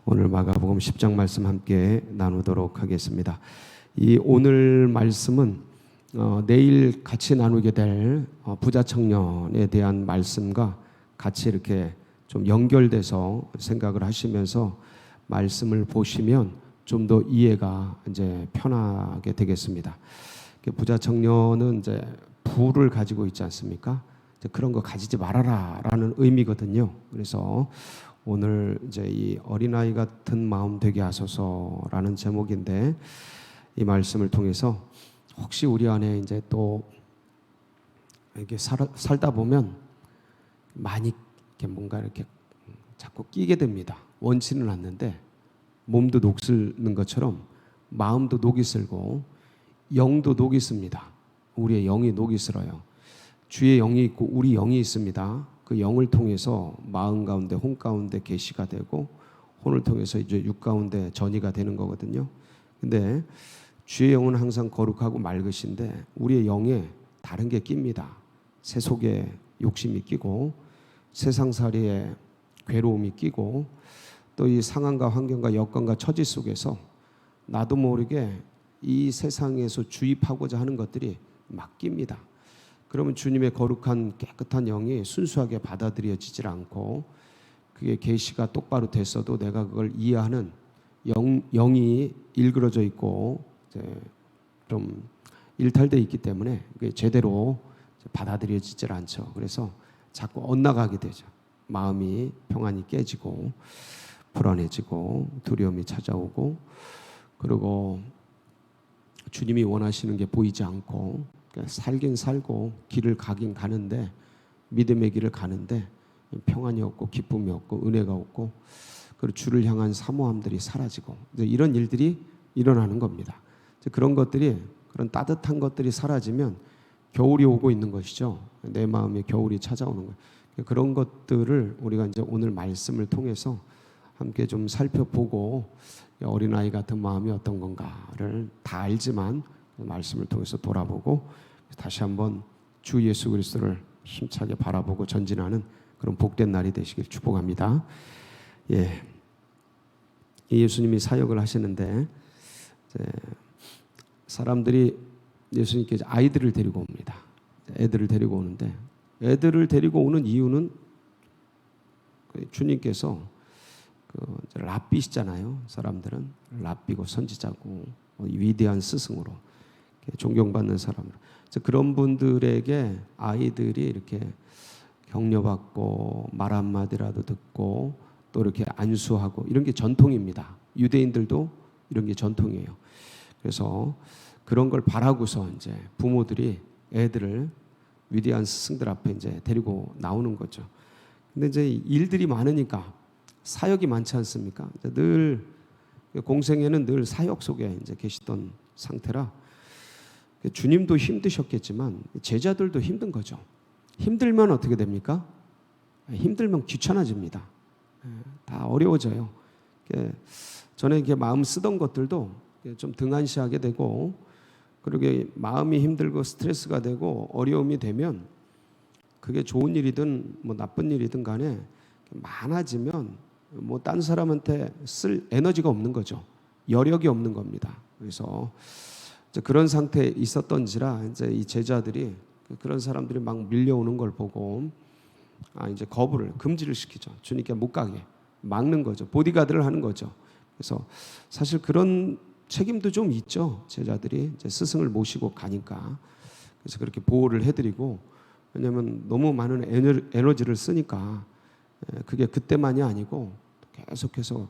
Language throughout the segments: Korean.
오늘 마가복음 10장 말씀 함께 나누도록 하겠습니다. 이 오늘 말씀은 내일 같이 나누게 될 부자 청년에 대한 말씀과 같이 이렇게 좀 연결돼서 생각을 하시면서 말씀을 보시면 좀 더 이해가 이제 편하게 되겠습니다. 부자 청년은 이제 부를 가지고 있지 않습니까? 이제 그런 거 가지지 말아라라는 의미거든요. 그래서 오늘 이제 이 어린아이 같은 마음 되게 하소서라는 제목인데, 이 말씀을 통해서 혹시 우리 안에 이제 또 이렇게 살다 보면 많이 이렇게 뭔가 이렇게 자꾸 끼게 됩니다. 원치는 않는데 몸도 녹슬는 것처럼 마음도 녹이 슬고 영도 녹이 씁니다. 우리의 영이 녹이 슬어요. 주의 영이 있고 우리 영이 있습니다. 그 영을 통해서 마음 가운데 혼 가운데 계시가 되고, 혼을 통해서 이제 육 가운데 전이가 되는 거거든요. 근데 주의 영은 항상 거룩하고 맑으신데 우리의 영에 다른 게 낍니다. 세속에 욕심이 끼고 세상살이에 괴로움이 끼고, 또 이 상황과 환경과 여건과 처지 속에서 나도 모르게 이 세상에서 주입하고자 하는 것들이 막 낍니다. 그러면 주님의 거룩한 깨끗한 영이 순수하게 받아들여지질 않고, 그게 계시가 똑바로 됐어도 내가 그걸 이해하는 영이 일그러져 있고 이제 좀 일탈되어 있기 때문에 그게 제대로 받아들여지질 않죠. 그래서 자꾸 엇나가게 되죠. 마음이 평안이 깨지고 불안해지고 두려움이 찾아오고, 그리고 주님이 원하시는 게 보이지 않고 살긴 살고 길을 가긴 가는데, 믿음의 길을 가는데 평안이 없고 기쁨이 없고 은혜가 없고, 그리고 주를 향한 사모함들이 사라지고, 이제 이런 일들이 일어나는 겁니다. 이제 그런 것들이, 그런 따뜻한 것들이 사라지면 겨울이 오고 있는 것이죠. 내 마음에 겨울이 찾아오는 거예요. 그런 것들을 우리가 이제 오늘 말씀을 통해서 함께 좀 살펴보고, 어린아이 같은 마음이 어떤 건가를 다 알지만 말씀을 통해서 돌아보고 다시 한번 주 예수 그리스도를 힘차게 바라보고 전진하는 그런 복된 날이 되시길 축복합니다. 예수님이 사역을 하시는데 사람들이 예수님께 아이들을 데리고 옵니다. 애들을 데리고 오는데, 애들을 데리고 오는 이유는 주님께서 랍비시잖아요. 사람들은 랍비고 선지자고 위대한 스승으로 존경받는 사람으로, 그런 분들에게 아이들이 이렇게 격려받고 말 한마디라도 듣고 또 이렇게 안수하고, 이런 게 전통입니다. 유대인들도 이런 게 전통이에요. 그래서 그런 걸 바라고서 이제 부모들이 애들을 위대한 스승들 앞에 이제 데리고 나오는 거죠. 근데 이제 일들이 많으니까, 사역이 많지 않습니까? 늘 공생애는 늘 사역 속에 이제 계시던 상태라 주님도 힘드셨겠지만 제자들도 힘든 거죠. 힘들면 어떻게 됩니까? 힘들면 귀찮아집니다. 다 어려워져요. 전에 이렇게 마음 쓰던 것들도 좀 등한시하게 되고, 그리고 마음이 힘들고 스트레스가 되고 어려움이 되면, 그게 좋은 일이든 뭐 나쁜 일이든 간에 많아지면 뭐 딴 사람한테 쓸 에너지가 없는 거죠. 여력이 없는 겁니다. 그래서 이제 그런 상태에 있었던지라 이제 이 제자들이 그런 사람들이 막 밀려오는 걸 보고 이제 금지를 시키죠. 주님께 못 가게 막는 거죠. 보디가드를 하는 거죠. 그래서 사실 그런 책임도 좀 있죠. 제자들이 이제 스승을 모시고 가니까. 그래서 그렇게 보호를 해드리고, 왜냐하면 너무 많은 에너지를 쓰니까 그게 그때만이 아니고 계속해서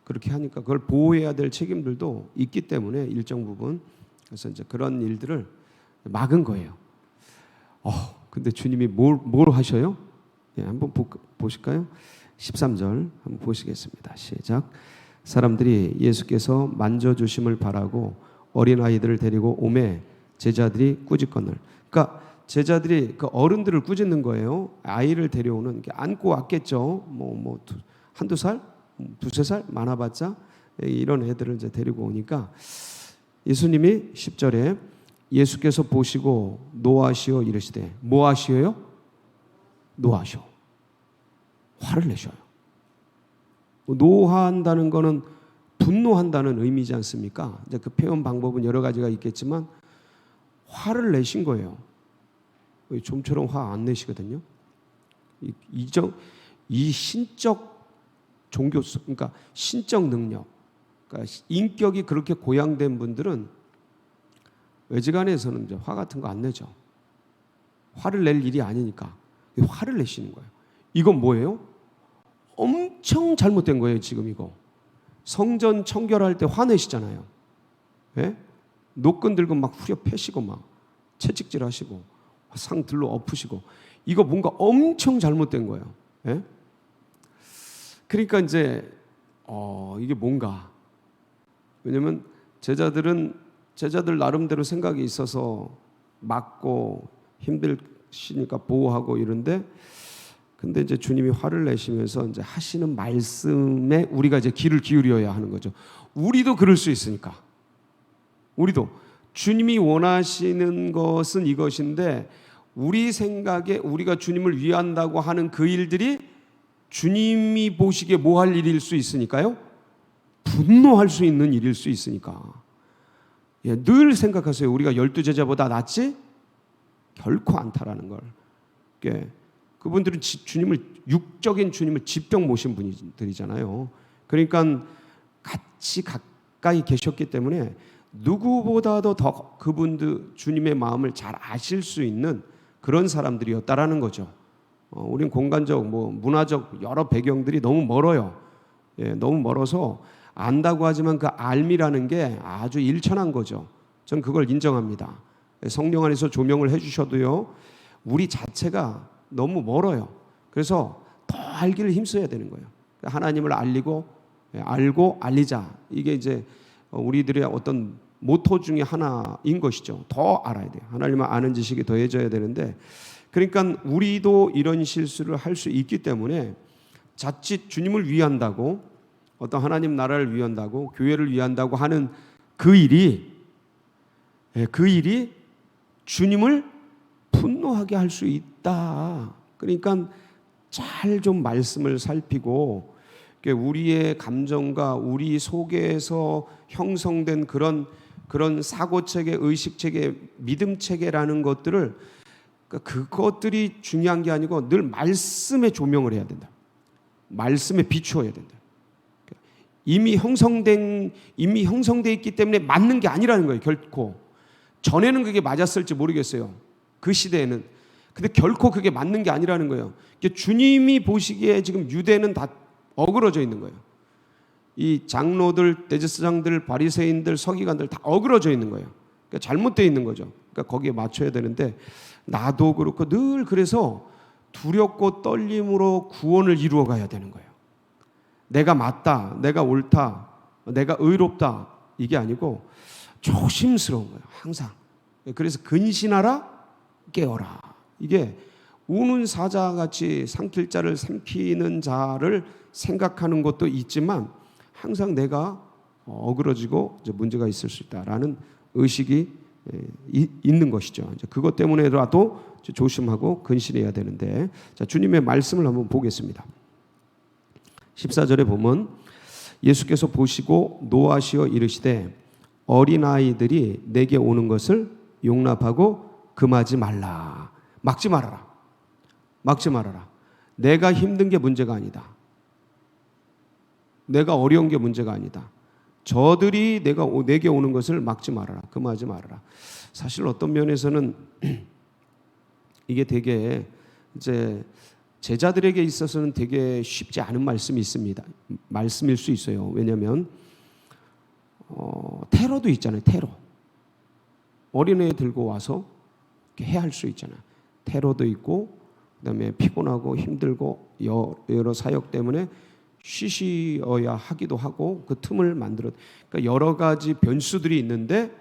그렇게 하니까 그걸 보호해야 될 책임들도 있기 때문에 일정 부분, 그래서 이제 그런 일들을 막은 거예요. 근데 주님이 뭘 하셔요? 한번 보실까요? 13절 한번 보시겠습니다. 시작. 사람들이 예수께서 만져주심을 바라고 어린아이들을 데리고 오매 제자들이 꾸짖거늘. 그러니까 제자들이 그 어른들을 꾸짖는 거예요. 아이를 데려오는, 안고 왔겠죠. 한두 살, 두세 살 많아봤자 이런 애들을 이제 데리고 오니까, 예수님이 10절에 예수께서 보시고 노하시어 이르시되, 뭐 하시어요? 노하시오. 화를 내셔요. 노하한다는 거는 분노한다는 의미지 않습니까? 이제 그 표현 방법은 여러 가지가 있겠지만 화를 내신 거예요. 좀처럼 화 안 내시거든요. 이 신적 종교성, 그러니까 신적 능력, 그러니까 인격이 그렇게 고양된 분들은 외지간에서는 이제 화 같은 거 안 내죠. 화를 낼 일이 아니니까 화를 내시는 거예요. 이건 뭐예요? 엄청 잘못된 거예요. 지금 이거 성전 청결할 때 화내시잖아요. 예? 노끈 들고 막 후려 패시고 막 채찍질하시고 상 들러 엎으시고 이거 뭔가 엄청 잘못된 거예요. 예? 그러니까 이제 이게 뭔가, 왜냐면 제자들 나름대로 생각이 있어서 막고 힘드시니까 보호하고 이런데, 근데 이제 주님이 화를 내시면서 이제 하시는 말씀에 우리가 이제 귀를 기울여야 하는 거죠. 우리도 그럴 수 있으니까. 우리도 주님이 원하시는 것은 이것인데 우리 생각에 우리가 주님을 위한다고 하는 그 일들이 주님이 보시기에 뭐 할 일일 수 있으니까요? 분노할 수 있는 일일 수 있으니까. 예, 늘 생각하세요. 우리가 12제자보다 낫지? 결코 않다라는 걸. 예, 그분들은 육적인 주님을 직접 모신 분들이잖아요. 그러니까 같이 가까이 계셨기 때문에 누구보다도 더 그분들 주님의 마음을 잘 아실 수 있는 그런 사람들이었다라는 거죠. 우린 공간적, 문화적 여러 배경들이 너무 멀어요. 예, 너무 멀어서 안다고 하지만 그 알미라는 게 아주 일천한 거죠. 전 그걸 인정합니다. 성령 안에서 조명을 해주셔도요, 우리 자체가 너무 멀어요. 그래서 더 알기를 힘써야 되는 거예요. 하나님을 알고 알리자. 이게 이제 우리들의 어떤 모토 중에 하나인 것이죠. 더 알아야 돼요. 하나님을 아는 지식이 더해져야 되는데, 그러니까 우리도 이런 실수를 할 수 있기 때문에 자칫 주님을 위한다고, 어떤 하나님 나라를 위한다고, 교회를 위한다고 하는 그 일이 주님을 분노하게 할 수 있다. 그러니까 잘 좀 말씀을 살피고 우리의 감정과 우리 속에서 형성된 그런 사고체계, 의식체계, 믿음체계라는 것들을, 그것들이 중요한 게 아니고 늘 말씀에 조명을 해야 된다. 말씀에 비추어야 된다. 이미 형성돼 있기 때문에 맞는 게 아니라는 거예요. 결코 전에는 그게 맞았을지 모르겠어요. 그 시대에는. 근데 결코 그게 맞는 게 아니라는 거예요. 주님이 보시기에 지금 유대는 다 어그러져 있는 거예요. 이 장로들, 대제사장들, 바리새인들, 서기관들 다 어그러져 있는 거예요. 그러니까 잘못되어 있는 거죠. 그러니까 거기에 맞춰야 되는데, 나도 그렇고 늘 그래서 두렵고 떨림으로 구원을 이루어 가야 되는 거예요. 내가 맞다, 내가 옳다, 내가 의롭다, 이게 아니고 조심스러운 거예요. 항상. 그래서 근신하라, 깨어라. 이게 우는 사자같이 삼킬 자를 삼키는 자를 생각하는 것도 있지만, 항상 내가 어그러지고 이제 문제가 있을 수 있다라는 의식이 있는 것이죠. 이제 그것 때문에라도 조심하고 근신해야 되는데, 자, 주님의 말씀을 한번 보겠습니다. 14절에 보면 예수께서 보시고 노하시어 이르시되 어린아이들이 내게 오는 것을 용납하고 금하지 말라. 막지 말아라. 막지 말아라. 내가 힘든 게 문제가 아니다. 내가 어려운 게 문제가 아니다. 저들이 내게 오는 것을 막지 말아라. 금하지 말아라. 사실 어떤 면에서는 이게 되게 이제 제자들에게 있어서는 되게 쉽지 않은 말씀일 수 있어요. 왜냐하면 테러도 있잖아요. 테러. 어린애 들고 와서 해할 수 있잖아요. 테러도 있고, 그다음에 피곤하고 힘들고 여러 사역 때문에 쉬어야 하기도 하고, 그 틈을 만들어. 그러니까 여러 가지 변수들이 있는데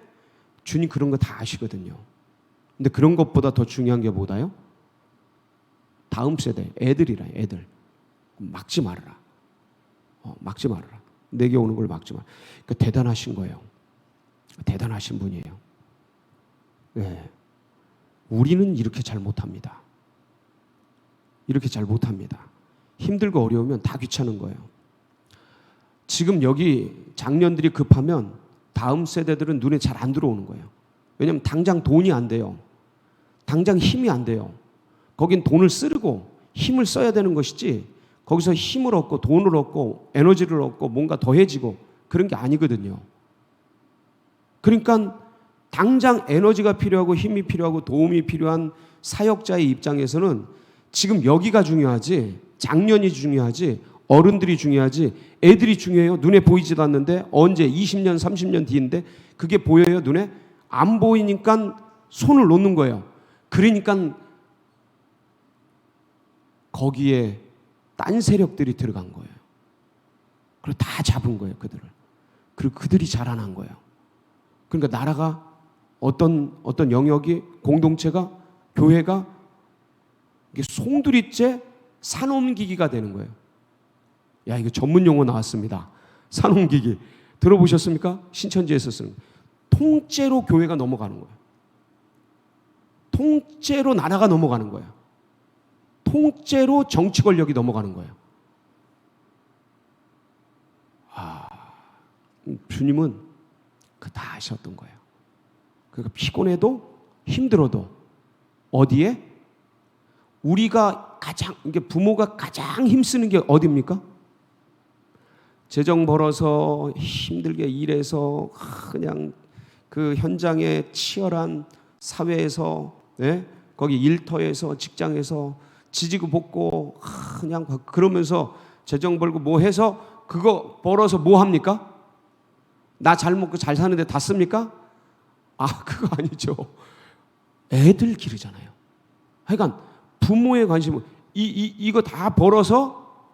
주님 그런 거 다 아시거든요. 근데 그런 것보다 더 중요한 게 뭐다요? 다음 세대 애들 막지 말아라. 막지 말아라. 내게 오는 걸 막지 마. 그러니까 대단하신 거예요. 대단하신 분이에요. 네. 우리는 이렇게 잘 못합니다. 이렇게 잘 못합니다. 힘들고 어려우면 다 귀찮은 거예요. 지금 여기 장년들이 급하면 다음 세대들은 눈에 잘 안 들어오는 거예요. 왜냐하면 당장 돈이 안 돼요. 당장 힘이 안 돼요. 거긴 돈을 쓰고 힘을 써야 되는 것이지, 거기서 힘을 얻고 돈을 얻고 에너지를 얻고 뭔가 더해지고 그런 게 아니거든요. 그러니까 당장 에너지가 필요하고 힘이 필요하고 도움이 필요한 사역자의 입장에서는 지금 여기가 중요하지, 장년이 중요하지, 어른들이 중요하지, 애들이 중요해요. 눈에 보이지도 않는데 언제 20년 30년 뒤인데 그게 보여요? 눈에 안 보이니까 손을 놓는 거예요. 그러니까 거기에 딴 세력들이 들어간 거예요. 그리고 다 잡은 거예요, 그들을. 그리고 그들이 자라난 거예요. 그러니까 나라가 어떤 영역이, 공동체가, 교회가 이게 송두리째 산옮기기가 되는 거예요. 야, 이거 전문 용어 나왔습니다. 산옮기기. 들어보셨습니까? 신천지에서 쓰는. 통째로 교회가 넘어가는 거예요. 통째로 나라가 넘어가는 거예요. 통째로 정치 권력이 넘어가는 거예요. 주님은 그 다 아셨던 거예요. 그러니까 피곤해도 힘들어도 어디에? 우리가 가장, 이게 부모가 가장 힘쓰는 게 어디입니까? 재정 벌어서 힘들게 일해서 그냥 그 현장에 치열한 사회에서, 거기 일터에서 직장에서 지지고 볶고 그냥 그러면서 재정 벌고 뭐 해서 그거 벌어서 뭐 합니까? 나 잘 먹고 잘 사는데 다 씁니까? 그거 아니죠. 애들 기르잖아요. 하여간 부모의 관심은 이거 다 벌어서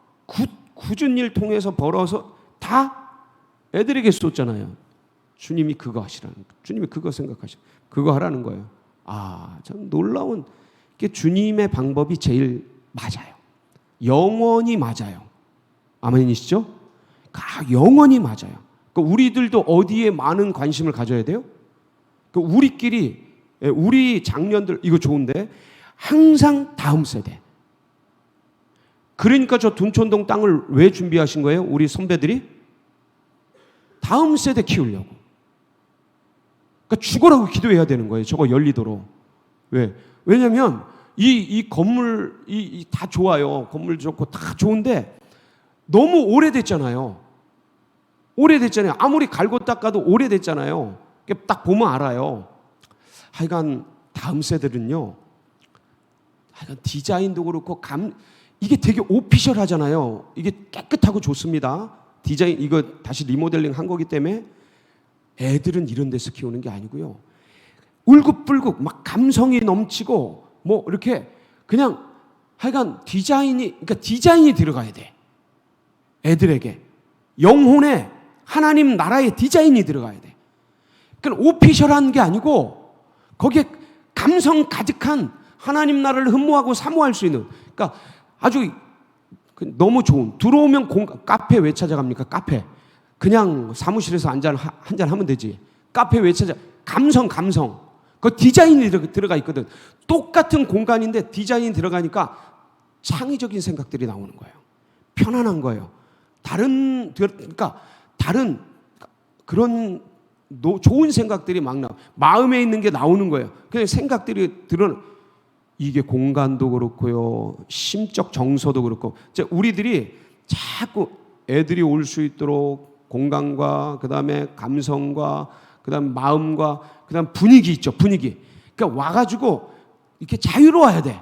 굳은 일 통해서 벌어서 다 애들에게 쏟잖아요. 주님이 그거 하시라는 거예요. 주님이 그거 생각하시라. 그거 하라는 거예요. 참 놀라운 게 주님의 방법이 제일 맞아요. 영원히 맞아요. 아멘이시죠? 영원히 맞아요. 그러니까 우리들도 어디에 많은 관심을 가져야 돼요? 그러니까 우리끼리, 우리 장년들 이거 좋은데 항상 다음 세대. 그러니까 저 둔촌동 땅을 왜 준비하신 거예요? 우리 선배들이? 다음 세대 키우려고. 그러니까 죽어라고 기도해야 되는 거예요. 저거 열리도록. 왜? 왜냐면 이 건물 다 좋아요. 건물 좋고 다 좋은데 너무 오래됐잖아요. 오래됐잖아요. 아무리 갈고 닦아도 오래됐잖아요. 딱 보면 알아요. 하여간 다음 세대는요. 하여간 디자인도 그렇고 이게 되게 오피셜하잖아요. 이게 깨끗하고 좋습니다. 디자인 이거 다시 리모델링 한 거기 때문에 애들은 이런 데서 키우는 게 아니고요. 울긋불긋 막 감성이 넘치고 뭐 이렇게 그냥 하여간 그러니까 디자인이 들어가야 돼. 애들에게 영혼에 하나님 나라의 디자인이 들어가야 돼. 그러니까 오피셜한 게 아니고 거기에 감성 가득한 하나님 나라를 흠모하고 사모할 수 있는, 그러니까 아주 너무 좋은, 들어오면 카페 왜 찾아갑니까? 카페 그냥 사무실에서 한잔 하면 되지. 카페 왜 찾아? 감성 그 디자인이 들어가 있거든. 똑같은 공간인데 디자인이 들어가니까 창의적인 생각들이 나오는 거예요. 편안한 거예요. 그러니까 다른 그런 좋은 생각들이 막 마음에 있는 게 나오는 거예요. 그냥 생각들이 이게 공간도 그렇고요, 심적 정서도 그렇고, 우리들이 자꾸 애들이 올 수 있도록 공간과 그다음에 감성과 그다음 마음과 그다음 분위기 있죠, 분위기. 그러니까 와가지고 이렇게 자유로워야 돼.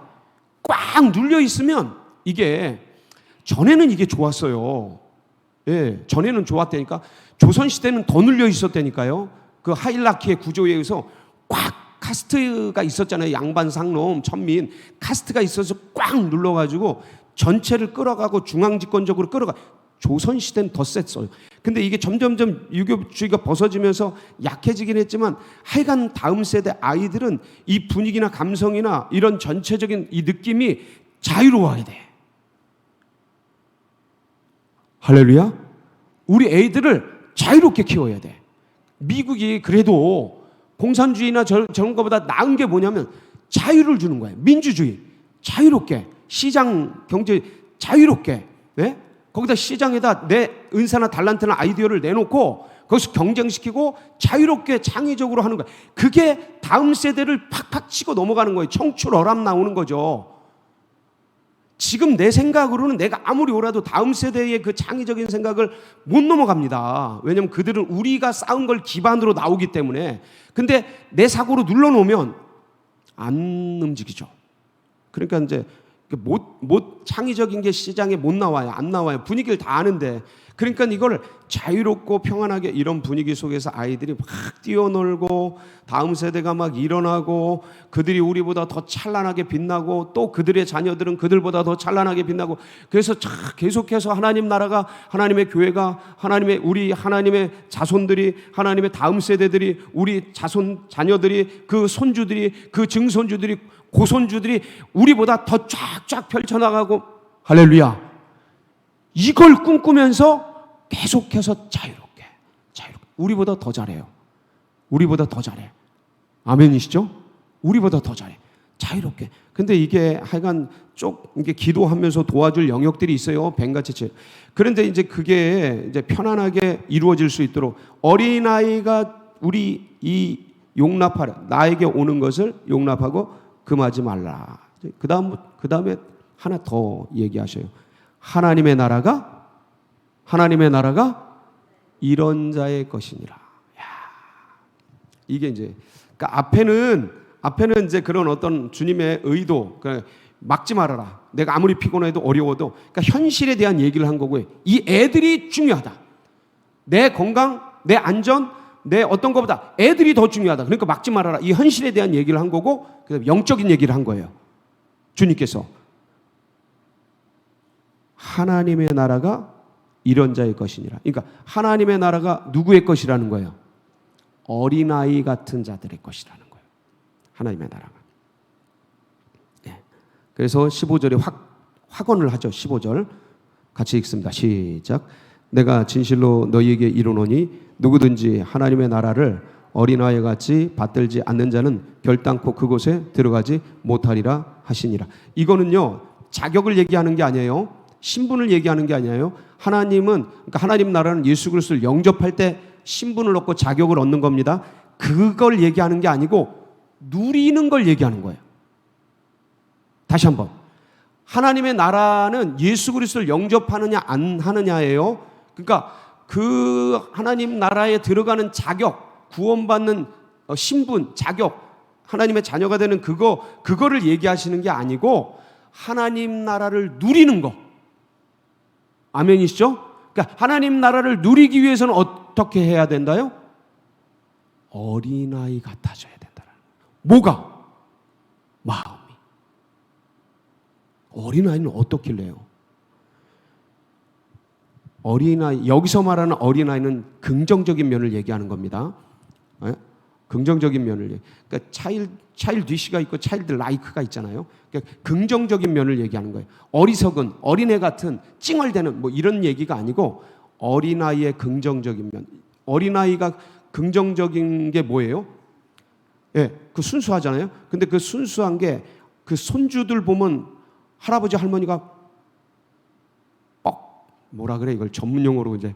꽉 눌려 있으면 전에는 이게 좋았어요. 전에는 좋았다니까. 조선시대는 더 눌려 있었다니까요. 그 하이라키의 구조에 의해서 꽉 카스트가 있었잖아요. 양반, 상놈, 천민. 카스트가 있어서 꽉 눌러가지고 전체를 끌어가고 중앙집권적으로 끌어가. 조선시대는 더 셌어요. 근데 이게 점점점 유교주의가 벗어지면서 약해지긴 했지만 하여간 다음 세대 아이들은 이 분위기나 감성이나 이런 전체적인 이 느낌이 자유로워야 돼. 할렐루야. 우리 애들을 자유롭게 키워야 돼. 미국이 그래도 공산주의나 저런 것보다 나은 게 뭐냐면 자유를 주는 거예요. 민주주의. 자유롭게. 시장 경제 자유롭게. 네? 거기다 시장에다 내 은사나 달란트나 아이디어를 내놓고 거기서 경쟁시키고 자유롭게 창의적으로 하는 거예요. 그게 다음 세대를 팍팍 치고 넘어가는 거예요. 청출어람 나오는 거죠. 지금 내 생각으로는 내가 아무리 오라도 다음 세대의 그 창의적인 생각을 못 넘어갑니다. 왜냐하면 그들은 우리가 쌓은 걸 기반으로 나오기 때문에. 근데 내 사고로 눌러놓으면 안 움직이죠. 그러니까 이제 못 창의적인 게 시장에 못 나와요. 안 나와요. 분위기를 다 아는데. 그러니까 이걸 자유롭고 평안하게 이런 분위기 속에서 아이들이 막 뛰어놀고 다음 세대가 막 일어나고 그들이 우리보다 더 찬란하게 빛나고 또 그들의 자녀들은 그들보다 더 찬란하게 빛나고 그래서 계속해서 하나님 나라가 하나님의 교회가 하나님의 자손들이 하나님의 다음 세대들이 우리 자손 자녀들이 그 손주들이 그 증손주들이 고손주들이 우리보다 더 쫙쫙 펼쳐나가고 할렐루야. 이걸 꿈꾸면서 계속해서 자유롭게 우리보다 더 잘해요. 우리보다 더 잘해. 아멘이시죠? 우리보다 더 잘해. 자유롭게. 근데 이게 하여간 이게 기도하면서 도와줄 영역들이 있어요. 뱀같이. 그런데 이제 그게 이제 편안하게 이루어질 수 있도록 어린아이가 우리 이 나에게 오는 것을 용납하고 금하지 말라. 그 다음에 하나 더 얘기하셔요. 하나님의 나라가 이런 자의 것이니라. 야, 이게 이제 그러니까 앞에는 이제 그런 어떤 주님의 의도, 그러니까 막지 말아라. 내가 아무리 피곤해도 어려워도, 그러니까 현실에 대한 얘기를 한 거고요. 이 애들이 중요하다. 내 건강, 내 안전, 내 어떤 것보다 애들이 더 중요하다. 그러니까 막지 말아라. 이 현실에 대한 얘기를 한 거고, 그다음에 영적인 얘기를 한 거예요. 주님께서. 하나님의 나라가 이런 자의 것이니라. 그러니까 하나님의 나라가 누구의 것이라는 거예요? 어린아이 같은 자들의 것이라는 거예요. 하나님의 나라가. 네. 그래서 15절에 확언을 하죠. 15절 같이 읽습니다. 시작. 내가 진실로 너희에게 이르노니 누구든지 하나님의 나라를 어린아이 같이 받들지 않는 자는 결단코 그곳에 들어가지 못하리라 하시니라. 이거는요 자격을 얘기하는 게 아니에요. 신분을 얘기하는 게 아니에요. 그러니까 하나님 나라는 예수 그리스도를 영접할 때 신분을 얻고 자격을 얻는 겁니다. 그걸 얘기하는 게 아니고 누리는 걸 얘기하는 거예요. 다시 한번. 하나님의 나라는 예수 그리스도를 영접하느냐 안 하느냐예요. 그러니까 그 하나님 나라에 들어가는 자격, 구원받는 신분, 자격, 하나님의 자녀가 되는 그거를 얘기하시는 게 아니고 하나님 나라를 누리는 거. 아멘이시죠? 그러니까 하나님 나라를 누리기 위해서는 어떻게 해야 된다요? 어린아이 같아져야 된다. 뭐가? 마음이. 어린아이는 어떻길래요? 어린아이, 여기서 말하는 어린아이는 긍정적인 면을 얘기하는 겁니다. 네? 긍정적인 면을 그러니까 차일드위시가 있고 차일드 라이크가 있잖아요. 그러니까 긍정적인 면을 얘기하는 거예요. 어리석은 어린애 같은 찡얼대는 뭐 이런 얘기가 아니고 어린아이의 긍정적인 면. 어린아이가 긍정적인 게 뭐예요? 예, 그 순수하잖아요. 근데 그 순수한 게 그 손주들 보면 할아버지 할머니가 뭐라 그래 이걸 전문 용어로 이제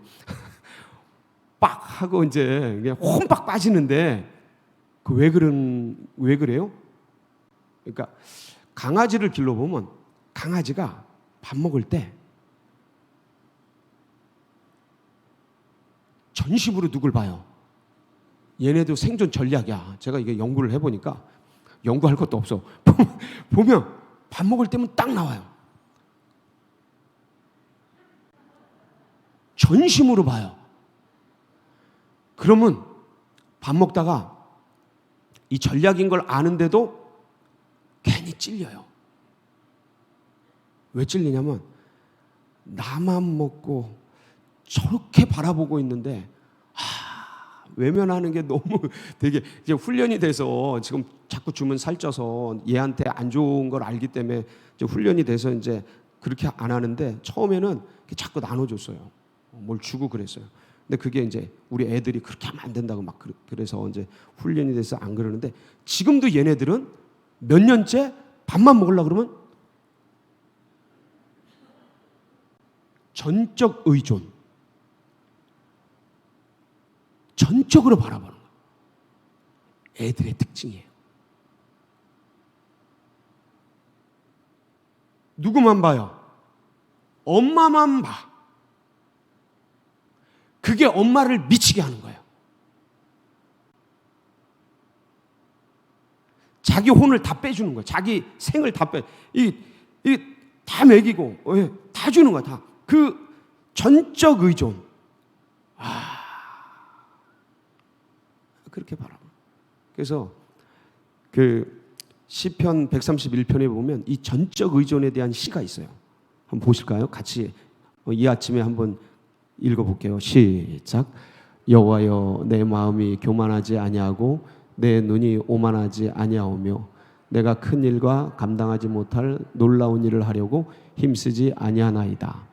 빡 하고 이제 그냥 혼박 빠지는데 그 왜 그래요? 그러니까 강아지를 길러보면 강아지가 밥 먹을 때 전심으로 누굴 봐요? 얘네도 생존 전략이야. 제가 이게 연구를 해보니까 연구할 것도 없어. 보면 밥 먹을 때면 딱 나와요. 전심으로 봐요. 그러면 밥 먹다가 이 전략인 걸 아는데도 괜히 찔려요. 왜 찔리냐면 나만 먹고 저렇게 바라보고 있는데 외면하는 게 너무 되게 이제 훈련이 돼서 지금 자꾸 주면 살쪄서 얘한테 안 좋은 걸 알기 때문에 이제 훈련이 돼서 이제 그렇게 안 하는데 처음에는 자꾸 나눠줬어요. 뭘 주고 그랬어요. 근데 그게 이제 우리 애들이 그렇게 하면 안 된다고 막 그래서 이제 훈련이 돼서 안 그러는데 지금도 얘네들은 몇 년째 밥만 먹으려고 그러면 전적 의존, 전적으로 바라보는 거예요. 애들의 특징이에요. 누구만 봐요? 엄마만 봐. 그게 엄마를 미치게 하는 거예요. 자기 혼을 다 빼주는 거예요. 자기 생을 다 빼. 다 먹이고, 다 주는 거야, 다. 그 전적 의존. 그렇게 바라봐. 그래서 그 시편 131편에 보면 이 전적 의존에 대한 시가 있어요. 한번 보실까요? 같이 이 아침에 한번 읽어볼게요. 시작. 여호와여, 내 마음이 교만하지 아니하고 내 눈이 오만하지 아니하오며 내가 큰 일과 감당하지 못할 놀라운 일을 하려고 힘쓰지 아니하나이다.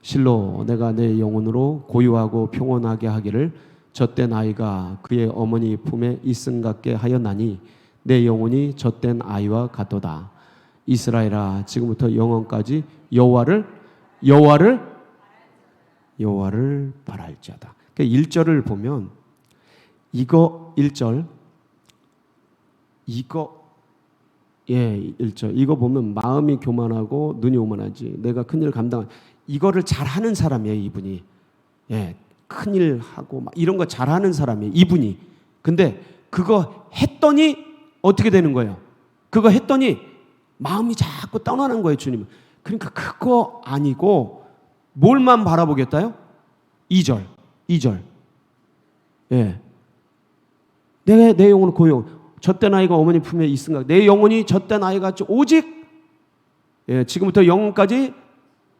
실로 내가 내 영혼으로 고요하고 평온하게 하기를 젖된 아이가 그의 어머니 품에 있음 같게 하였나니 내 영혼이 젖된 아이와 같도다. 이스라엘아, 지금부터 영원까지 여호와를 바랄지어다. 그러니까 1절을 보면 이거 1절 1절 이거 보면 마음이 교만하고 눈이 오만하지 내가 큰일 감당 이거를 잘하는 사람이에요. 이분이 큰일 하고 막 이런 거 잘하는 사람이에요. 이분이. 근데 그거 했더니 어떻게 되는 거예요? 그거 했더니 마음이 자꾸 떠나는 거예요. 주님은. 그러니까 그거 아니고 뭘만 바라보겠다요? 2절 내 영혼은 고요 젖된 아이가 어머니 품에 있은가. 내 영혼이 젖된 아이 같이 오직 지금부터 영원까지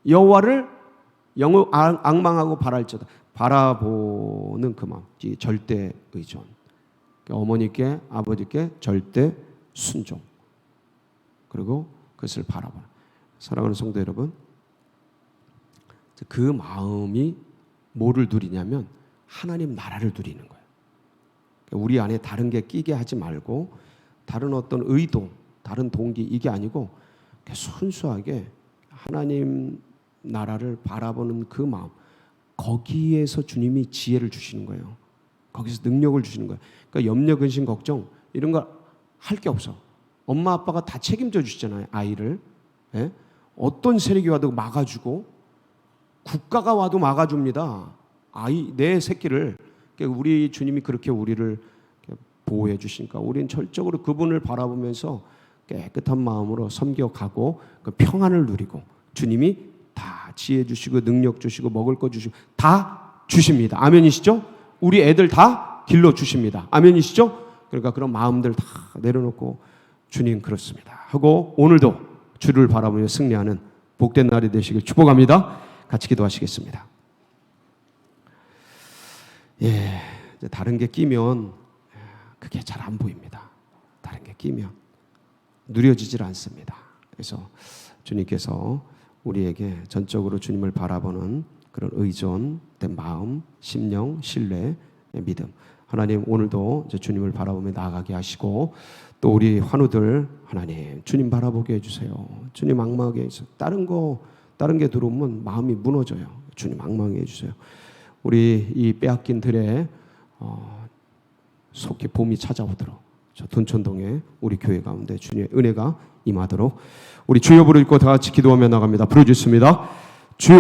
여호와를 앙망하고 바랄지어다. 바라보는 그 마음, 절대 의존. 어머니께 아버지께 절대 순종. 그리고 그것을 바라보는. 사랑하는 성도 여러분, 그 마음이 뭐를 누리냐면 하나님 나라를 누리는 거예요. 우리 안에 다른 게 끼게 하지 말고 다른 어떤 의도, 다른 동기 이게 아니고 순수하게 하나님 나라를 바라보는 그 마음, 거기에서 주님이 지혜를 주시는 거예요. 거기서 능력을 주시는 거예요. 그러니까 염려, 근심, 걱정 이런 거 할 게 없어. 엄마 아빠가 다 책임져 주시잖아요. 아이를. 어떤 세력이 와도 막아주고 국가가 와도 막아줍니다. 내 새끼를. 우리 주님이 그렇게 우리를 보호해 주시니까 우리는 철저하로 그분을 바라보면서 깨끗한 마음으로 섬겨가고 그 평안을 누리고 주님이 다 지혜 주시고 능력 주시고 먹을 거 주시고 다 주십니다. 아멘이시죠? 우리 애들 다 길러 주십니다. 아멘이시죠? 그러니까 그런 마음들 다 내려놓고 주님 그렇습니다 하고 오늘도 주를 바라보며 승리하는 복된 날이 되시길 축복합니다. 같이 기도하시겠습니다. 다른 게 끼면 그게 잘 안 보입니다. 다른 게 끼면 누려지질 않습니다. 그래서 주님께서 우리에게 전적으로 주님을 바라보는 그런 의존된 마음, 심령, 신뢰, 믿음. 하나님 오늘도 주님을 바라보며 나아가게 하시고 또 우리 환우들 하나님 주님 바라보게 해주세요. 주님 앙망하게 해주세요. 다른 게 들어오면 마음이 무너져요. 주님 앙망하게 해주세요. 우리 이 빼앗긴 들에 속히 봄이 찾아오도록 저 둔촌동에 우리 교회 가운데 주님의 은혜가 임하도록 우리 주여 부르고 다 같이 기도하며 나갑니다. 부르짖습니다. 주여